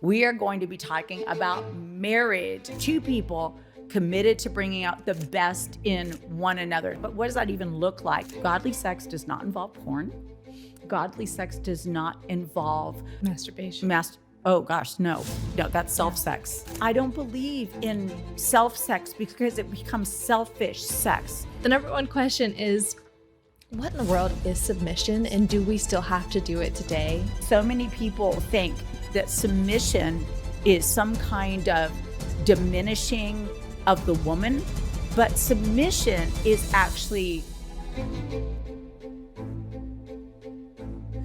We are going to be talking about marriage, two people committed to bringing out the best in one another. But what does that even look like? Godly sex does not involve porn. Godly sex does not involve masturbation. Oh gosh, no, that's self-sex. I don't believe in self-sex because it becomes selfish sex. The number one question is, what in the world is submission, and do we still have to do it today? So many people think that submission is some kind of diminishing of the woman, but submission is actually...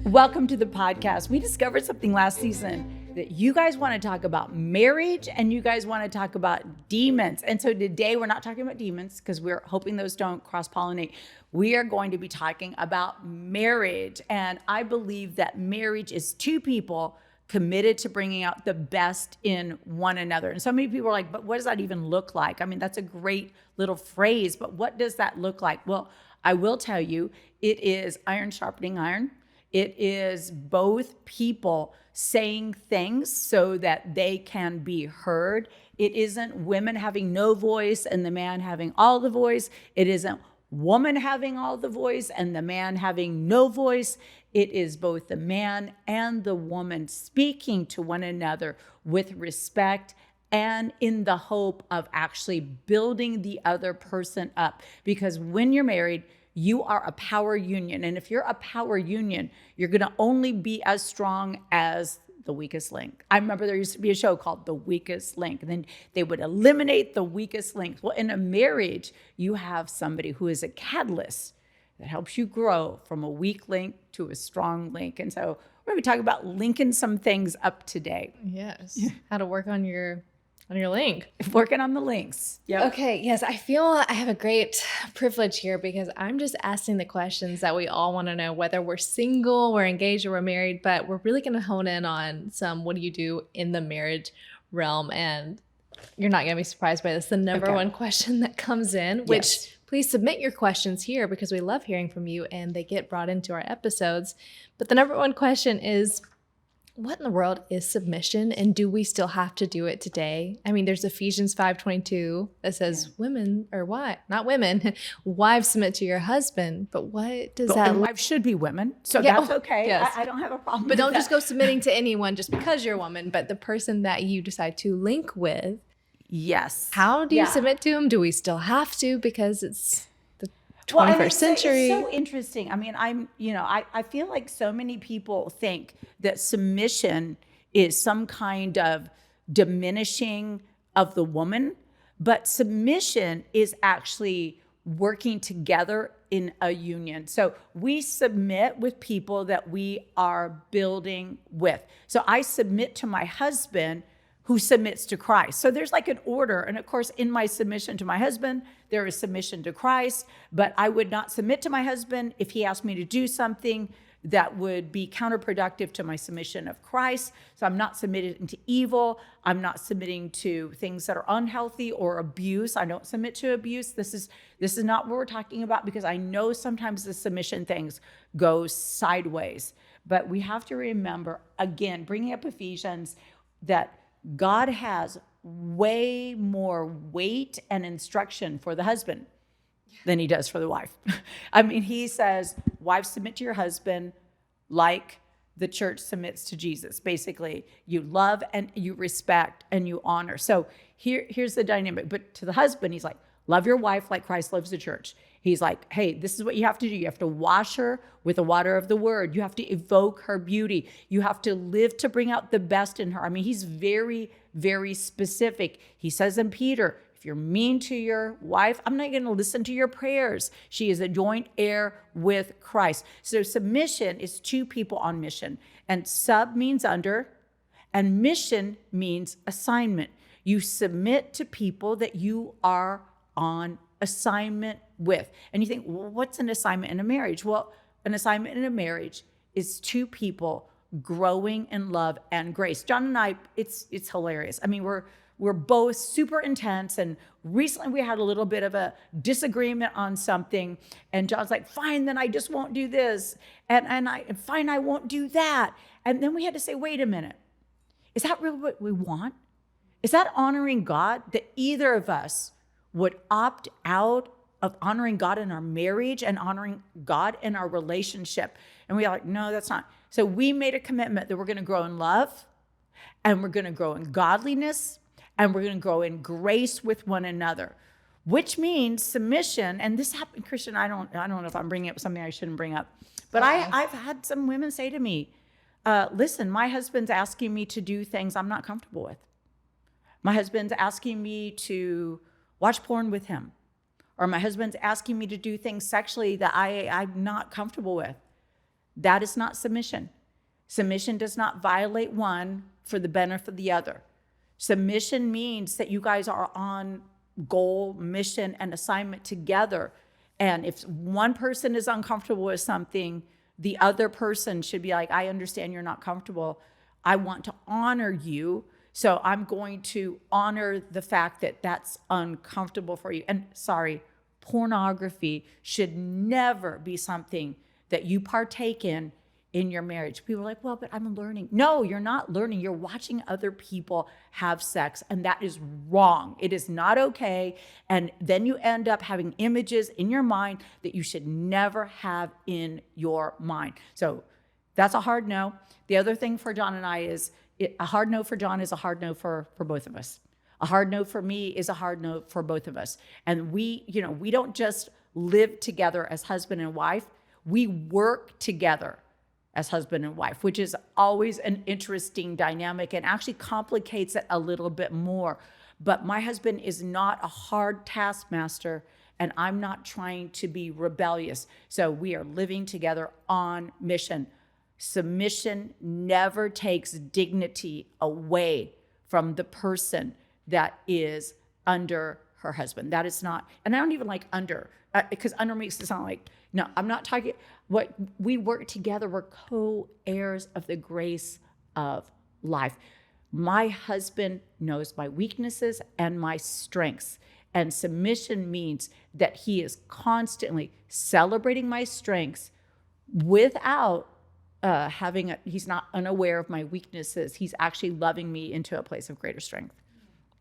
Welcome to the podcast. We discovered something last season that you guys want to talk about marriage and you guys want to talk about demons. And so today we're not talking about demons because we're hoping those don't cross-pollinate. We are going to be talking about marriage. And I believe that marriage is two people committed to bringing out the best in one another. And so many people are like, but what does that even look like? I mean, that's a great little phrase, but what does that look like? Well, I will tell you, it is iron sharpening iron. It is both people saying things so that they can be heard. It isn't women having no voice and the man having all the voice. It isn't woman having all the voice and the man having no voice. It is both the man and the woman speaking to one another with respect and in the hope of actually building the other person up. Because when you're married, you are a power union. And if you're a power union, you're going to only be as strong as the weakest link. I remember there used to be a show called The Weakest Link, and then they would eliminate the weakest link. Well, in a marriage, you have somebody who is a catalyst that helps you grow from a weak link to a strong link. And so we're going to be talking about linking some things up today. Yes. How to work on your link. Working on the links. Yep. Okay. Yes. I feel I have a great privilege here because I'm just asking the questions that we all want to know, whether we're single, we're engaged, or we're married, but we're really going to hone in on what do you do in the marriage realm? And you're not going to be surprised by this. The number one question that comes in, which please submit your questions here because we love hearing from you and they get brought into our episodes. But the number one question is, what in the world is submission, and do we still have to do it today? I mean, there's Ephesians 5:22 that says women, or why? Not women, wives submit to your husband. But what does that wives should be women, so that's okay. Yes. I don't have a problem But don't that. just go submitting to anyone just because you're a woman, but the person that you decide to link with. Yes. How do you submit to him? Do we still have to because it's the 21st century? It's so interesting. I mean, I feel like so many people think that submission is some kind of diminishing of the woman, but submission is actually working together in a union. So we submit with people that we are building with. So I submit to my husband who submits to Christ. So there's like an order. And of course, in my submission to my husband, there is submission to Christ, but I would not submit to my husband if he asked me to do something that would be counterproductive to my submission of Christ. So I'm not submitting to evil. I'm not submitting to things that are unhealthy or abuse. I don't submit to abuse. This is not what we're talking about, because I know sometimes the submission things go sideways. But we have to remember, again, bringing up Ephesians, that God has way more weight and instruction for the husband than he does for the wife. I mean, he says, wives, submit to your husband like the church submits to Jesus. Basically, you love and you respect and you honor. So here's the dynamic. But to the husband, he's like, love your wife like Christ loves the church. He's like, hey, this is what you have to do. You have to wash her with the water of the word. You have to evoke her beauty. You have to live to bring out the best in her. I mean, he's very, very specific. He says in Peter, if you're mean to your wife, I'm not going to listen to your prayers. She is a joint heir with Christ. So submission is two people on mission. And sub means under, and mission means assignment. You submit to people that you are on assignment with. And you think, well, what's an assignment in a marriage? Well, an assignment in a marriage is two people growing in love and grace. John and I, it's hilarious. I mean, we're both super intense, and recently we had a little bit of a disagreement on something, and John's like, fine, then I just won't do this, and fine, I won't do that. And then we had to say, wait a minute. Is that really what we want? Is that honoring God, that either of us would opt out of honoring God in our marriage and honoring God in our relationship? And we are like, no, that's not. So we made a commitment that we're going to grow in love, and we're going to grow in godliness, and we're going to grow in grace with one another, which means submission. And this happened, Christian, I don't know if I'm bringing up something I shouldn't bring up, but I've had some women say to me, listen, my husband's asking me to do things I'm not comfortable with. My husband's asking me to watch porn with him, or my husband's asking me to do things sexually that I'm not comfortable with. That is not submission. Submission does not violate one for the benefit of the other. Submission means that you guys are on goal, mission, and assignment together. And if one person is uncomfortable with something, the other person should be like, I understand you're not comfortable. I want to honor you. So I'm going to honor the fact that that's uncomfortable for you. And sorry, pornography should never be something that you partake in your marriage. People are like, well, but I'm learning. No, you're not learning. You're watching other people have sex, and that is wrong. It is not okay. And then you end up having images in your mind that you should never have in your mind. So that's a hard no. The other thing for John and I is, a hard no for John is a hard no for both of us. A hard no for me is a hard no for both of us. And we don't just live together as husband and wife. We work together as husband and wife, which is always an interesting dynamic and actually complicates it a little bit more. But my husband is not a hard taskmaster, and I'm not trying to be rebellious. So we are living together on mission. Submission never takes dignity away from the person that is under her husband. That is not, and I don't even like under, because under makes it sound like, no, I'm not talking, what we work together, we're co-heirs of the grace of life. My husband knows my weaknesses and my strengths. And submission means that he is constantly celebrating my strengths without he's not unaware of my weaknesses. He's actually loving me into a place of greater strength.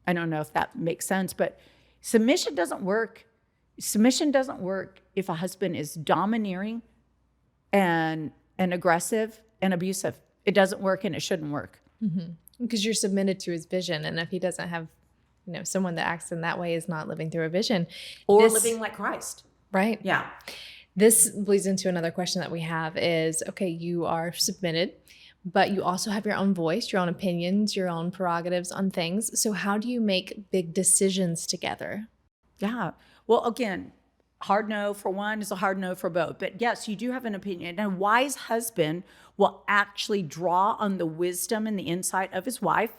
I don't know if that makes sense, but submission doesn't work. Submission doesn't work if a husband is domineering and aggressive and abusive. It doesn't work, and it shouldn't work. Mm-hmm. Because you're submitted to his vision. And if he doesn't have, someone that acts in that way is not living through a vision. Or living like Christ. Right. Yeah. This bleeds into another question that we have is, okay, you are submitted, but you also have your own voice, your own opinions, your own prerogatives on things. So how do you make big decisions together? Yeah. Well, again, hard no for one is a hard no for both. But yes, you do have an opinion. And a wise husband will actually draw on the wisdom and the insight of his wife,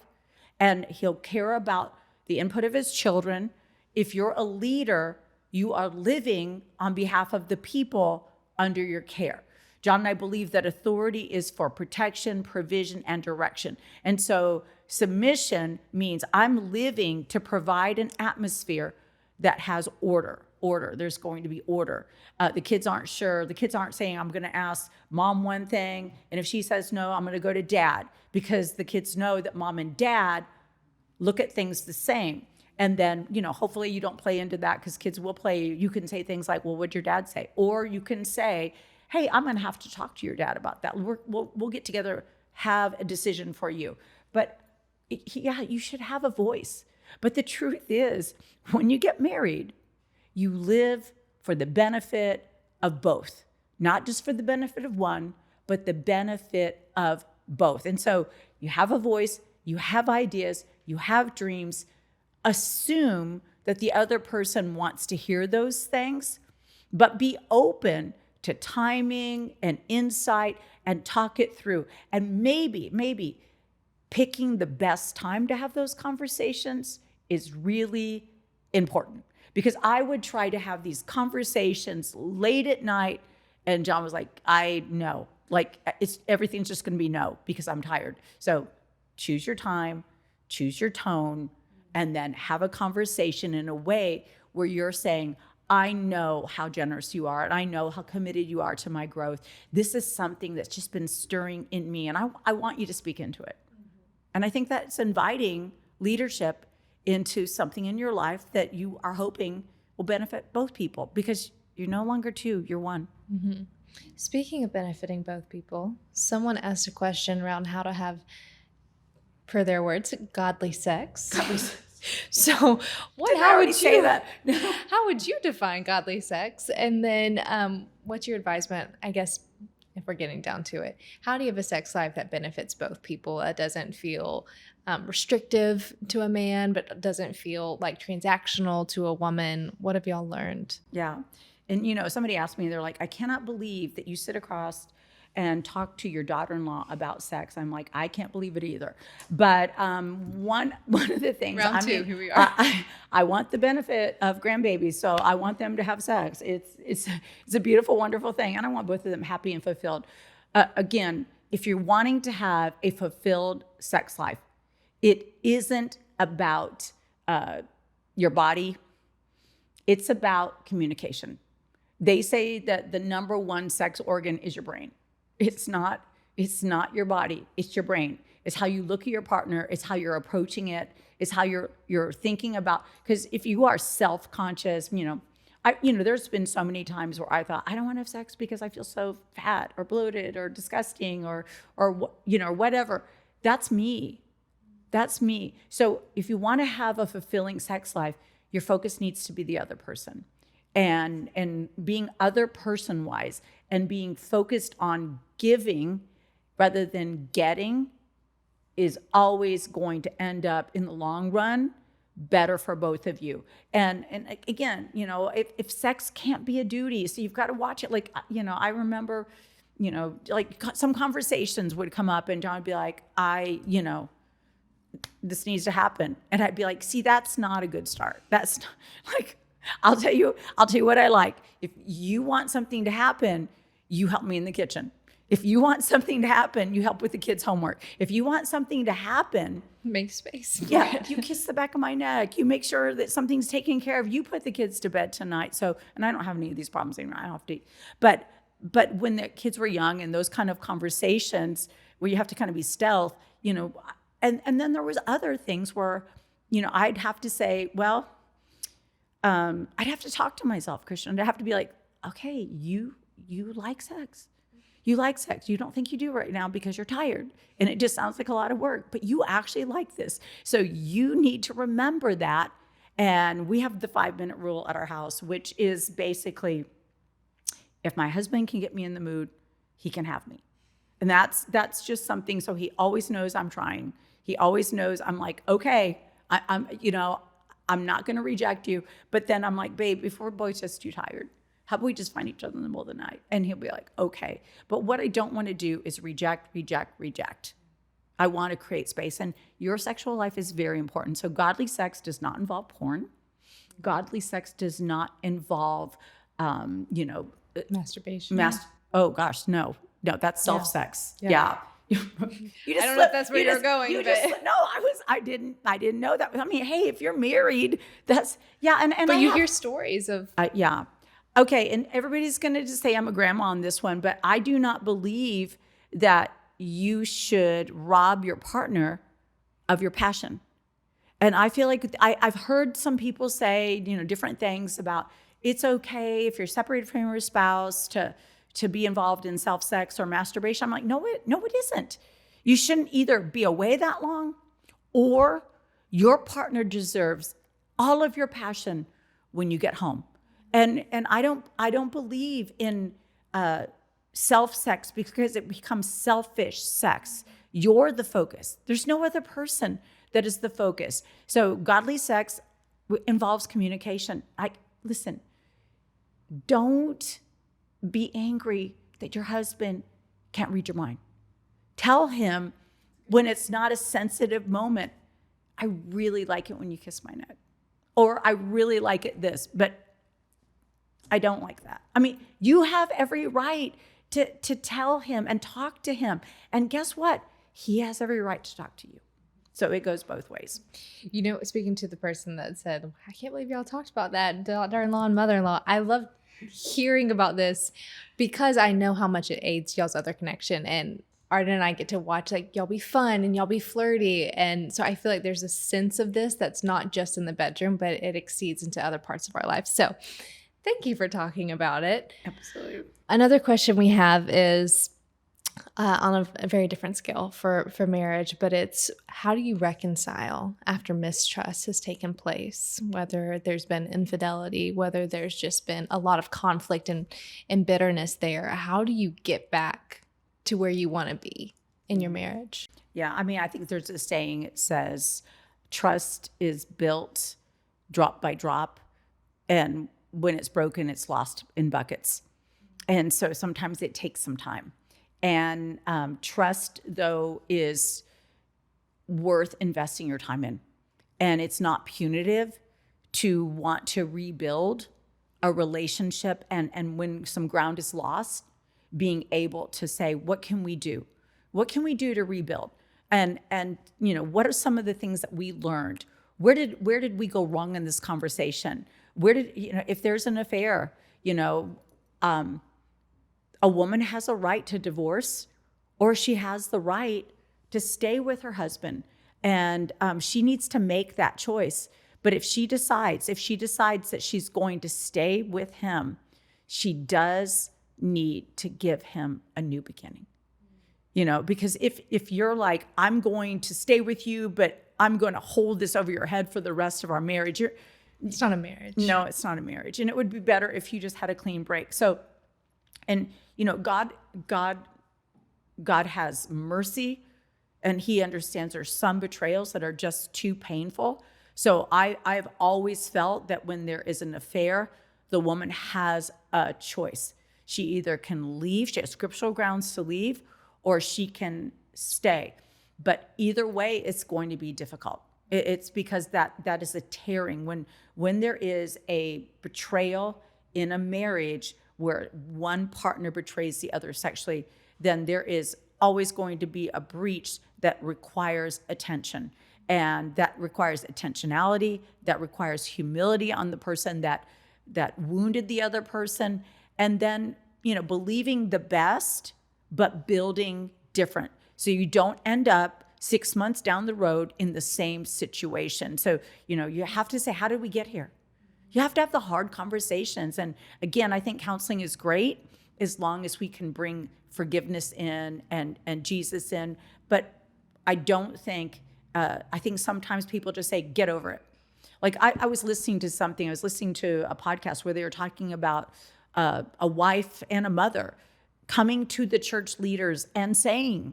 and he'll care about the input of his children. If you're a leader, you are living on behalf of the people under your care. John and I believe that authority is for protection, provision, and direction. And so submission means I'm living to provide an atmosphere that has order. There's going to be order. The kids aren't sure. The kids aren't saying, I'm going to ask mom one thing, and if she says no, I'm going to go to dad, because the kids know that mom and dad look at things the same. And then, hopefully you don't play into that, because kids will play. You can say things like, well, what'd your dad say? Or you can say, hey, I'm going to have to talk to your dad about that. We'll get together, have a decision for you. But you should have a voice. But the truth is, when you get married, you live for the benefit of both, not just for the benefit of one, but the benefit of both. And so you have a voice, you have ideas, you have dreams. Assume that the other person wants to hear those things, but be open to timing and insight and talk it through. And maybe picking the best time to have those conversations is really important, because I would try to have these conversations late at night, and John was like, I know, like everything's just going to be no, because I'm tired. So choose your time, choose your tone, and then have a conversation in a way where you're saying, I know how generous you are, and I know how committed you are to my growth. This is something that's just been stirring in me, and I want you to speak into it. And I think that's inviting leadership into something in your life that you are hoping will benefit both people, because you're no longer two, you're one. Mm-hmm. Speaking of benefiting both people, someone asked a question around how to have, per their words, godly sex. So how would you say that? how would you define godly sex? And then what's your advisement, I guess, if we're getting down to it? How do you have a sex life that benefits both people, that doesn't feel restrictive to a man, but doesn't feel like transactional to a woman? What have y'all learned? Yeah. And, somebody asked me, they're like, I cannot believe that you sit across and talk to your daughter-in-law about sex. I'm like, I can't believe it either. But one of the things, Round two, here we are. I want the benefit of grandbabies, so I want them to have sex. It's a beautiful, wonderful thing, and I want both of them happy and fulfilled. Again, if you're wanting to have a fulfilled sex life, it isn't about your body. It's about communication. They say that the number one sex organ is your brain. It's not your body, it's your brain. It's how you look at your partner, it's how you're approaching it, it's how you're thinking about, because if you are self-conscious, there's been so many times where I thought, I don't want to have sex because I feel so fat or bloated or disgusting or whatever. That's me. So if you want to have a fulfilling sex life, your focus needs to be the other person. And being other person wise and being focused on giving rather than getting is always going to end up in the long run better for both of you. And again, if sex can't be a duty, so you've got to watch it. Like, I remember, like some conversations would come up and John would be like, this needs to happen. And I'd be like, see, that's not a good start. That's not, like, I'll tell you what I like. If you want something to happen, you help me in the kitchen. If you want something to happen, you help with the kids' homework. If you want something to happen, make space. Yeah, you kiss the back of my neck. You make sure that something's taken care of. You put the kids to bed tonight. So, and I don't have any of these problems anymore. I don't have to eat. But when the kids were young and those kind of conversations where you have to kind of be stealth, and then there was other things where, I'd have to say, well, I'd have to talk to myself, Christian. I'd have to be like, okay, you like sex. You like sex. You don't think you do right now because you're tired. And it just sounds like a lot of work, but you actually like this. So you need to remember that. And we have the 5-minute rule at our house, which is basically, if my husband can get me in the mood, he can have me. And that's just something. So he always knows I'm trying. He always knows I'm like, okay, I'm not going to reject you. But then I'm like, babe, if we're both just too tired, how about we just find each other in the middle of the night? And he'll be like, okay. But what I don't want to do is reject. I want to create space. And your sexual life is very important. So godly sex does not involve porn. Godly sex does not involve, masturbation. Oh gosh, no, that's self-sex. Yeah. You just I don't know if that's where you're going. I didn't know that. I mean, hey, if you're married, that's And but you hear stories of yeah. Okay, and everybody's going to just say I'm a grandma on this one, but I do not believe that you should rob your partner of your passion. And I feel like I've heard some people say, different things about it's okay if you're separated from your spouse to be involved in self-sex or masturbation. I'm like, no, it isn't. You shouldn't either be away that long or your partner deserves all of your passion when you get home. And I don't believe in self-sex because it becomes selfish sex. You're the focus. There's no other person that is the focus. So godly sex involves communication. Listen, don't be angry that your husband can't read your mind. Tell him when it's not a sensitive moment, I really like it when you kiss my neck. Or I really like it this, but I don't like that. I mean, you have every right to tell him and talk to him. And guess what? He has every right to talk to you. So it goes both ways. Speaking to the person that said, I can't believe y'all talked about that, daughter-in-law and mother-in-law. I love hearing about this because I know how much it aids y'all's other connection. And Arden and I get to watch like y'all be fun and y'all be flirty. And so I feel like there's a sense of this that's not just in the bedroom, but it exceeds into other parts of our life. So thank you for talking about it. Absolutely. Another question we have is on a very different scale for marriage, but it's how do you reconcile after mistrust has taken place, whether there's been infidelity, whether there's just been a lot of conflict and bitterness there. How do you get back to where you want to be in your marriage? Yeah, I mean, I think there's a saying, it says, trust is built drop by drop, and when it's broken, it's lost in buckets. And so sometimes it takes some time. And trust, though, is worth investing your time in. And it's not punitive to want to rebuild a relationship. And when some ground is lost, being able to say, what can we do? What can we do to rebuild? And what are some of the things that we learned? Where did we go wrong in this conversation? Where did, if there's an affair, a woman has a right to divorce, or she has the right to stay with her husband. And she needs to make that choice. But if she decides that she's going to stay with him, she does need to give him a new beginning. Because if you're like, I'm going to stay with you, but I'm going to hold this over your head for the rest of our marriage, it's not a marriage. No, it's not a marriage. And it would be better if you just had a clean break. So, and God has mercy, and he understands there's some betrayals that are just too painful. So I've always felt that when there is an affair, the woman has a choice. She either can leave, she has scriptural grounds to leave, or she can stay. But either way, it's going to be difficult. It's because that is a tearing. When there is a betrayal in a marriage where one partner betrays the other sexually, then there is always going to be a breach that requires attention. And that requires intentionality, that requires humility on the person that wounded the other person. And then, believing the best, but building different. So you don't end up 6 months down the road in the same situation. So, you have to say, how did we get here? You have to have the hard conversations. And again, I think counseling is great as long as we can bring forgiveness in and Jesus in. But I don't think, I think sometimes people just say, get over it. Like I was listening to a podcast where they were talking about a wife and a mother coming to the church leaders and saying,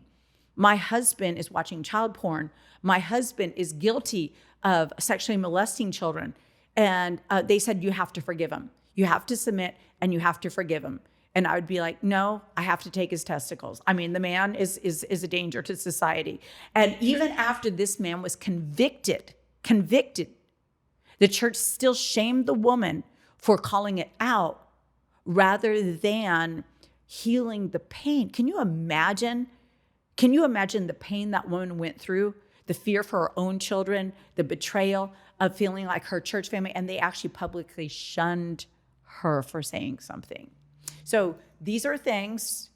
my husband is watching child porn. My husband is guilty of sexually molesting children. And they said, you have to forgive him. You have to submit and you have to forgive him. And I would be like, no, I have to take his testicles. I mean, the man is a danger to society. And even after this man was convicted, the church still shamed the woman for calling it out rather than healing the pain. Can you imagine the pain that woman went through? The fear for her own children, the betrayal of feeling like her church family, and they actually publicly shunned her for saying something. So these are things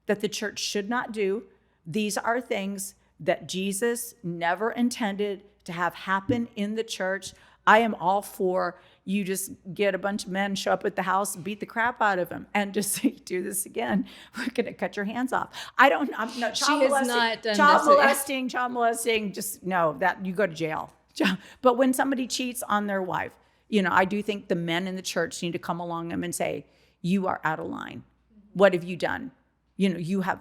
that the church should not do. These are things that Jesus never intended to have happen in the church. I am all for you just get a bunch of men, show up at the house, beat the crap out of them, and just say, do this again. We're going to cut your hands off. I'm not child molesting, just no, that you go to jail. But when somebody cheats on their wife, I do think the men in the church need to come along them and say, you are out of line. What have you done? You have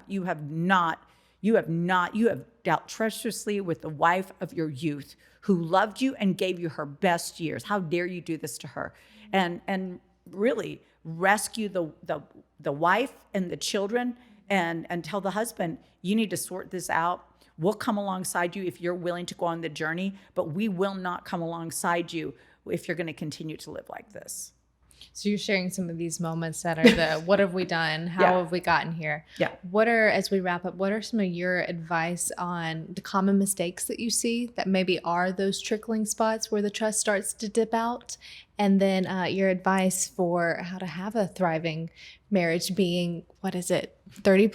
dealt treacherously with the wife of your youth who loved you and gave you her best years. How dare you do this to her? And really rescue the wife and the children and tell the husband, you need to sort this out. We'll come alongside you if you're willing to go on the journey, but we will not come alongside you if you're going to continue to live like this. So you're sharing some of these moments that are the, what have we done? How have we gotten here? Yeah. As we wrap up, what are some of your advice on the common mistakes that you see that maybe are those trickling spots where the trust starts to dip out? And then your advice for how to have a thriving marriage being, 40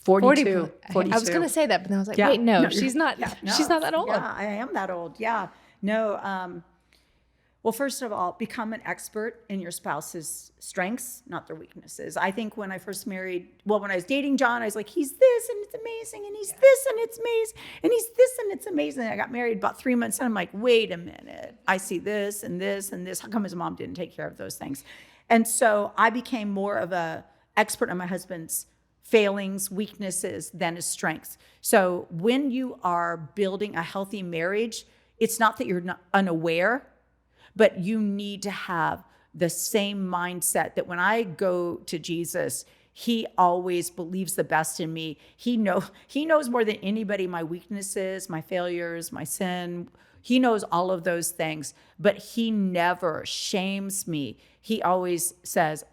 42. I was going to say that, but then I was like, wait, no, she's not that old. Yeah, I am that old. Yeah. No. Well, first of all, become an expert in your spouse's strengths, not their weaknesses. I think when I first married, when I was dating John, I was like, he's this and it's amazing, and he's this and it's amazing, and he's this and it's amazing. I got married about 3 months and I'm like, wait a minute, I see this and this and this. How come his mom didn't take care of those things? And so I became more of a expert on my husband's failings, weaknesses than his strengths. So when you are building a healthy marriage, it's not that you're not unaware, but you need to have the same mindset that when I go to Jesus, he always believes the best in me. He knows more than anybody my weaknesses, my failures, my sin. He knows all of those things, but he never shames me. He always says,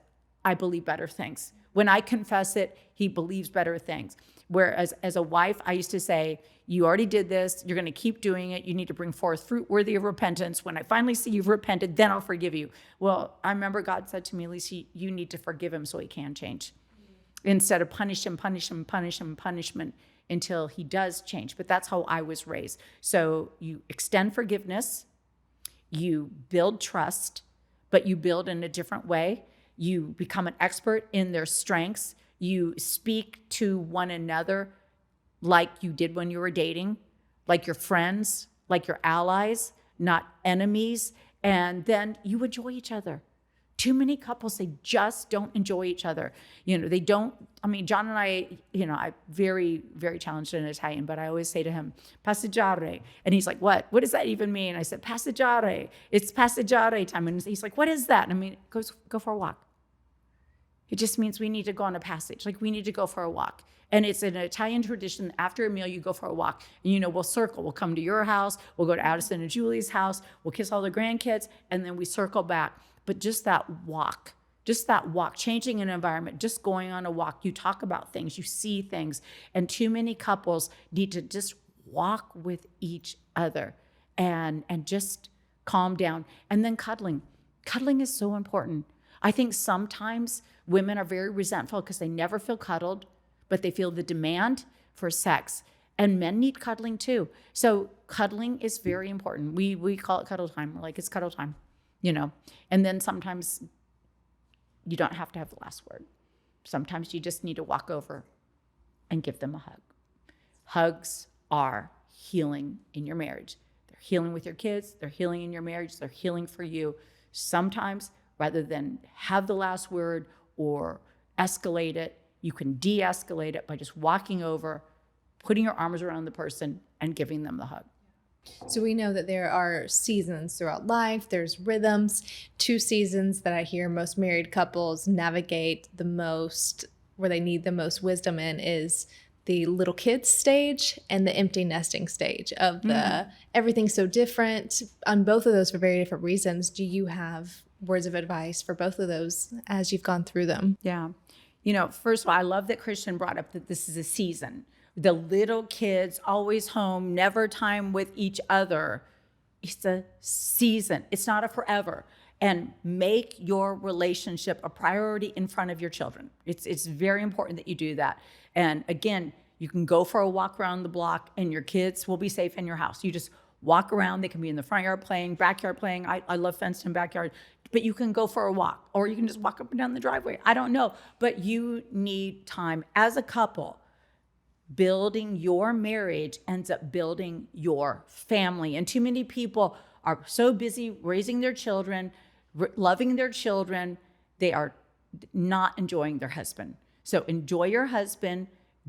I believe better things. When I confess it, he believes better things. Whereas as a wife, I used to say, you already did this. You're going to keep doing it. You need to bring forth fruit worthy of repentance. When I finally see you've repented, then I'll forgive you. Well, I remember God said to me, Lisa, you need to forgive him so he can change. Instead of punishment until he does change. But that's how I was raised. So you extend forgiveness, you build trust, but you build in a different way. You become an expert in their strengths. You speak to one another like you did when you were dating, like your friends, like your allies, not enemies. And then you enjoy each other. Too many couples, they just don't enjoy each other. They don't. I mean, John and I, I'm very, very challenged in Italian, but I always say to him, passeggiare. And he's like, what? What does that even mean? I said, passeggiare. It's passeggiare time. And he's like, what is that? And I mean, go for a walk. It just means we need to go on a passage. Like we need to go for a walk. And it's an Italian tradition. After a meal, you go for a walk. And, we'll circle. We'll come to your house. We'll go to Addison and Julie's house. We'll kiss all the grandkids. And then we circle back. But just that walk, changing an environment, just going on a walk. You talk about things. You see things. And too many couples need to just walk with each other and just calm down. And then cuddling. Cuddling is so important. I think sometimes women are very resentful because they never feel cuddled, but they feel the demand for sex. And men need cuddling too. So cuddling is very important. We call it cuddle time. We're like, it's cuddle time, And then sometimes you don't have to have the last word. Sometimes you just need to walk over and give them a hug. Hugs are healing in your marriage. They're healing with your kids. They're healing in your marriage. They're healing for you. Sometimes, rather than have the last word or escalate it, you can de-escalate it by just walking over, putting your arms around the person and giving them the hug. So we know that there are seasons throughout life. There's rhythms. 2 seasons that I hear most married couples navigate the most, where they need the most wisdom in, is the little kids stage and the empty nesting stage of the everything's so different on both of those for very different reasons. Do you have words of advice for both of those as you've gone through them? Yeah. First of all, I love that Christian brought up that this is a season. The little kids always home, never time with each other. It's a season. It's not a forever. And make your relationship a priority in front of your children. It's very important that you do that. And again, you can go for a walk around the block and your kids will be safe in your house. You just walk around. They can be in the front yard playing, backyard playing. I love fenced in backyard. But you can go for a walk, or you can just walk up and down the driveway. I don't know. But you need time as a couple. Building your marriage ends up building your family. And too many people are so busy raising their children, loving their children, they are not enjoying their husband. So enjoy your husband.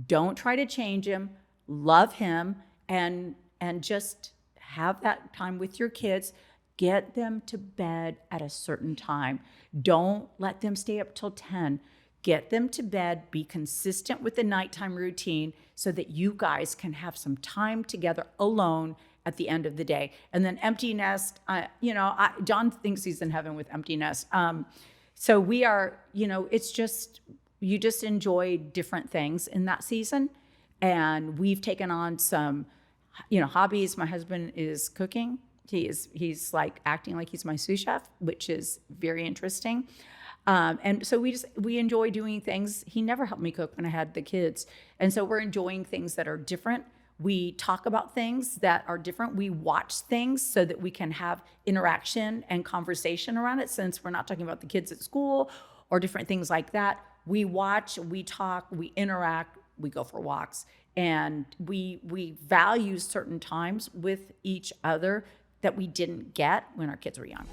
Don't try to change him. Love him, and just have that time with your kids. Get them to bed at a certain time. Don't let them stay up till 10. Get them to bed. Be consistent with the nighttime routine so that you guys can have some time together alone at the end of the day. And then empty nest, John thinks he's in heaven with empty nest. So we are, it's just, you just enjoy different things in that season. And we've taken on some, hobbies. My husband is cooking. He's like acting like he's my sous chef, which is very interesting. And so we enjoy doing things. He never helped me cook when I had the kids. And so we're enjoying things that are different. We talk about things that are different. We watch things so that we can have interaction and conversation around it, since we're not talking about the kids at school or different things like that. We watch, we talk, we interact, we go for walks, and we value certain times with each other that we didn't get when our kids were young.